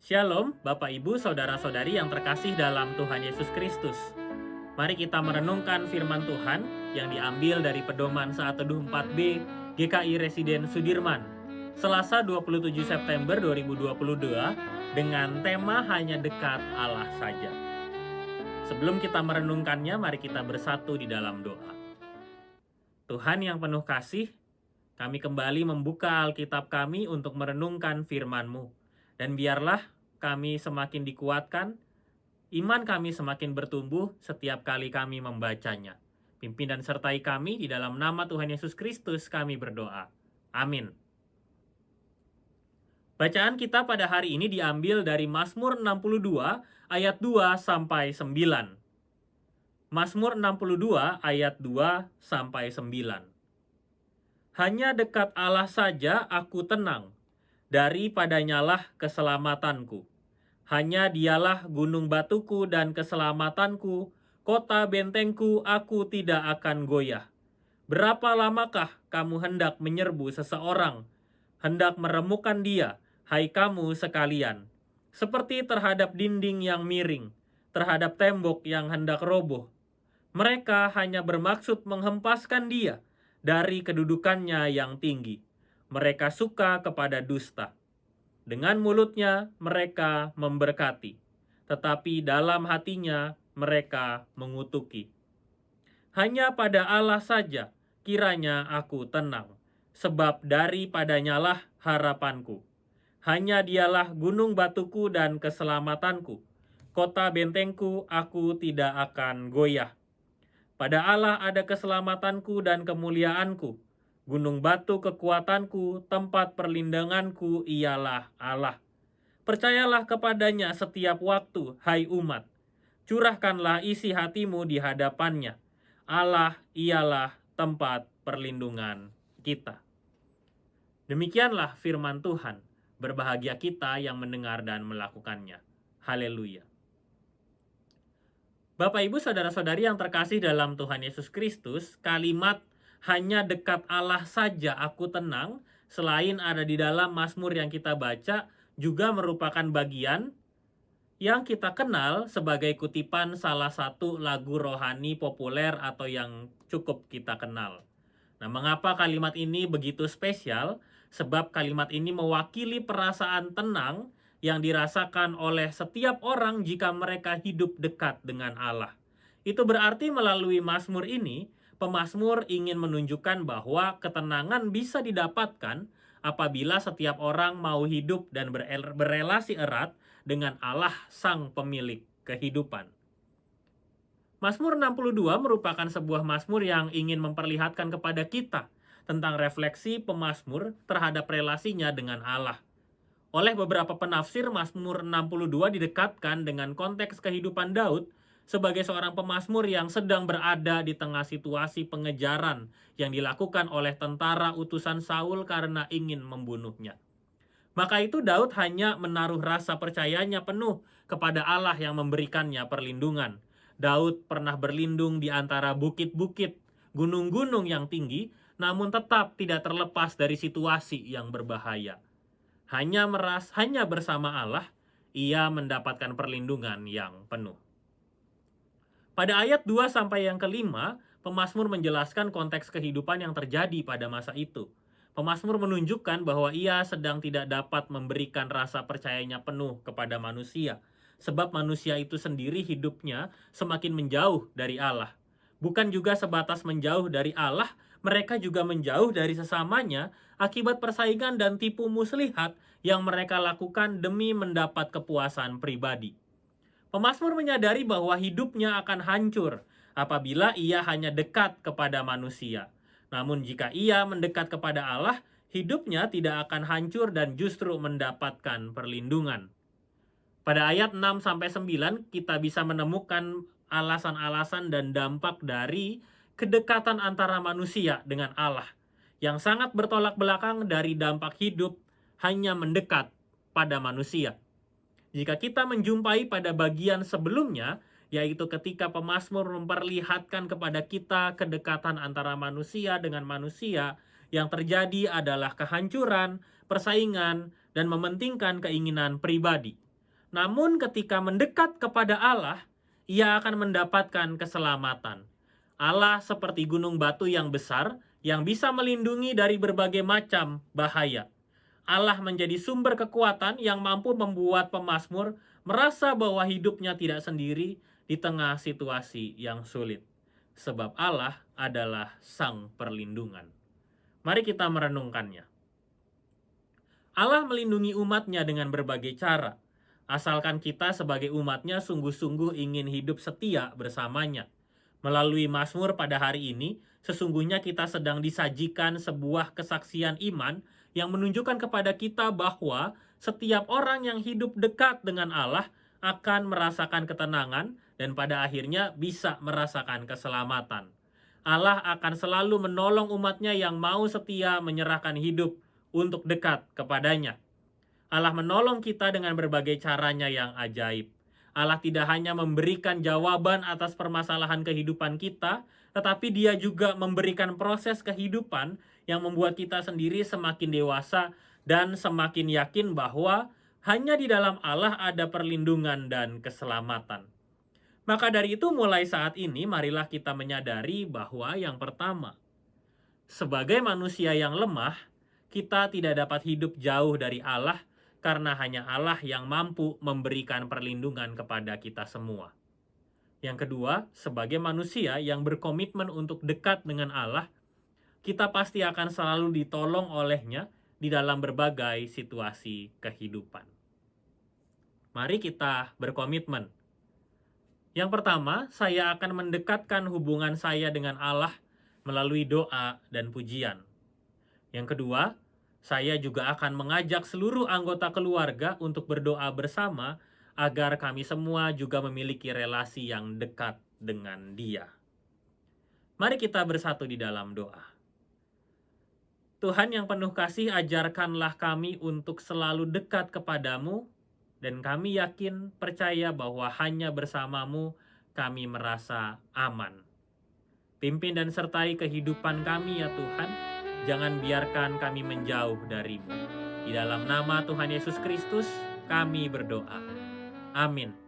Shalom, Bapak Ibu, Saudara-saudari yang terkasih dalam Tuhan Yesus Kristus. Mari kita merenungkan firman Tuhan yang diambil dari pedoman saat teduh 4B GKI Residen Sudirman, Selasa 27 September 2022 dengan tema hanya dekat Allah saja. Sebelum kita merenungkannya, mari kita bersatu di dalam doa. Tuhan yang penuh kasih, kami kembali membuka Alkitab kami untuk merenungkan firman-Mu. Dan biarlah kami semakin dikuatkan, iman kami semakin bertumbuh setiap kali kami membacanya. Pimpin dan sertai kami di dalam nama Tuhan Yesus Kristus kami berdoa. Amin. Bacaan kita pada hari ini diambil dari Mazmur 62 ayat 2 sampai 9. Mazmur 62 ayat 2 sampai 9. Hanya dekat Allah saja aku tenang, daripadanyalah keselamatanku. Hanya dialah gunung batuku dan keselamatanku, kota bentengku, aku tidak akan goyah. Berapa lamakah kamu hendak menyerbu seseorang, hendak meremukkan dia, hai kamu sekalian, seperti terhadap dinding yang miring, terhadap tembok yang hendak roboh. Mereka hanya bermaksud menghempaskan dia dari kedudukannya yang tinggi. Mereka suka kepada dusta. Dengan mulutnya mereka memberkati, tetapi dalam hatinya mereka mengutuki. Hanya pada Allah saja kiranya aku tenang, sebab daripadanyalah harapanku. Hanya dialah gunung batuku dan keselamatanku. Kota bentengku, aku tidak akan goyah. Pada Allah ada keselamatanku dan kemuliaanku. Gunung batu kekuatanku, tempat perlindunganku ialah Allah. Percayalah kepadanya setiap waktu, hai umat. Curahkanlah isi hatimu di hadapannya. Allah ialah tempat perlindungan kita. Demikianlah firman Tuhan. Berbahagia kita yang mendengar dan melakukannya. Haleluya. Bapak, Ibu, Saudara-saudari yang terkasih dalam Tuhan Yesus Kristus, kalimat hanya dekat Allah saja aku tenang, selain ada di dalam Mazmur yang kita baca, juga merupakan bagian yang kita kenal sebagai kutipan salah satu lagu rohani populer atau yang cukup kita kenal. Nah, mengapa kalimat ini begitu spesial? Sebab kalimat ini mewakili perasaan tenang yang dirasakan oleh setiap orang jika mereka hidup dekat dengan Allah. Itu berarti melalui Mazmur ini, pemazmur ingin menunjukkan bahwa ketenangan bisa didapatkan apabila setiap orang mau hidup dan berelasi erat dengan Allah sang pemilik kehidupan. Mazmur 62 merupakan sebuah mazmur yang ingin memperlihatkan kepada kita tentang refleksi pemazmur terhadap relasinya dengan Allah. Oleh beberapa penafsir, Mazmur 62 didekatkan dengan konteks kehidupan Daud sebagai seorang pemazmur yang sedang berada di tengah situasi pengejaran yang dilakukan oleh tentara utusan Saul karena ingin membunuhnya. Maka itu Daud hanya menaruh rasa percayanya penuh kepada Allah yang memberikannya perlindungan. Daud pernah berlindung di antara bukit-bukit, gunung-gunung yang tinggi, namun tetap tidak terlepas dari situasi yang berbahaya. Hanya bersama Allah, ia mendapatkan perlindungan yang penuh. Pada ayat 2 sampai yang kelima, pemazmur menjelaskan konteks kehidupan yang terjadi pada masa itu. Pemazmur menunjukkan bahwa ia sedang tidak dapat memberikan rasa percayanya penuh kepada manusia, sebab manusia itu sendiri hidupnya semakin menjauh dari Allah. Bukan juga sebatas menjauh dari Allah, mereka juga menjauh dari sesamanya akibat persaingan dan tipu muslihat yang mereka lakukan demi mendapat kepuasan pribadi. Pemazmur menyadari bahwa hidupnya akan hancur apabila ia hanya dekat kepada manusia. Namun jika ia mendekat kepada Allah, hidupnya tidak akan hancur dan justru mendapatkan perlindungan. Pada ayat 6-9 kita bisa menemukan alasan-alasan dan dampak dari kedekatan antara manusia dengan Allah yang sangat bertolak belakang dari dampak hidup hanya mendekat pada manusia. Jika kita menjumpai pada bagian sebelumnya, yaitu ketika pemazmur memperlihatkan kepada kita kedekatan antara manusia dengan manusia, yang terjadi adalah kehancuran, persaingan, dan mementingkan keinginan pribadi. Namun ketika mendekat kepada Allah, ia akan mendapatkan keselamatan. Allah seperti gunung batu yang besar yang bisa melindungi dari berbagai macam bahaya. Allah menjadi sumber kekuatan yang mampu membuat pemazmur merasa bahwa hidupnya tidak sendiri di tengah situasi yang sulit. Sebab Allah adalah sang perlindungan. Mari kita merenungkannya. Allah melindungi umatnya dengan berbagai cara, asalkan kita sebagai umatnya sungguh-sungguh ingin hidup setia bersamanya. Melalui Mazmur pada hari ini, sesungguhnya kita sedang disajikan sebuah kesaksian iman yang menunjukkan kepada kita bahwa setiap orang yang hidup dekat dengan Allah akan merasakan ketenangan dan pada akhirnya bisa merasakan keselamatan. Allah akan selalu menolong umatnya yang mau setia menyerahkan hidup untuk dekat kepadanya. Allah menolong kita dengan berbagai caranya yang ajaib. Allah tidak hanya memberikan jawaban atas permasalahan kehidupan kita, tetapi Dia juga memberikan proses kehidupan yang membuat kita sendiri semakin dewasa dan semakin yakin bahwa hanya di dalam Allah ada perlindungan dan keselamatan. Maka dari itu mulai saat ini marilah kita menyadari bahwa yang pertama, sebagai manusia yang lemah, kita tidak dapat hidup jauh dari Allah karena hanya Allah yang mampu memberikan perlindungan kepada kita semua. Yang kedua, sebagai manusia yang berkomitmen untuk dekat dengan Allah, kita pasti akan selalu ditolong olehnya di dalam berbagai situasi kehidupan. Mari kita berkomitmen. Yang pertama, saya akan mendekatkan hubungan saya dengan Allah melalui doa dan pujian. Yang kedua, saya juga akan mengajak seluruh anggota keluarga untuk berdoa bersama agar kami semua juga memiliki relasi yang dekat dengan Dia. Mari kita bersatu di dalam doa. Tuhan yang penuh kasih, ajarkanlah kami untuk selalu dekat kepadamu, dan kami yakin percaya bahwa hanya bersamamu kami merasa aman. Pimpin dan sertai kehidupan kami ya Tuhan, jangan biarkan kami menjauh darimu. Di dalam nama Tuhan Yesus Kristus kami berdoa. Amin.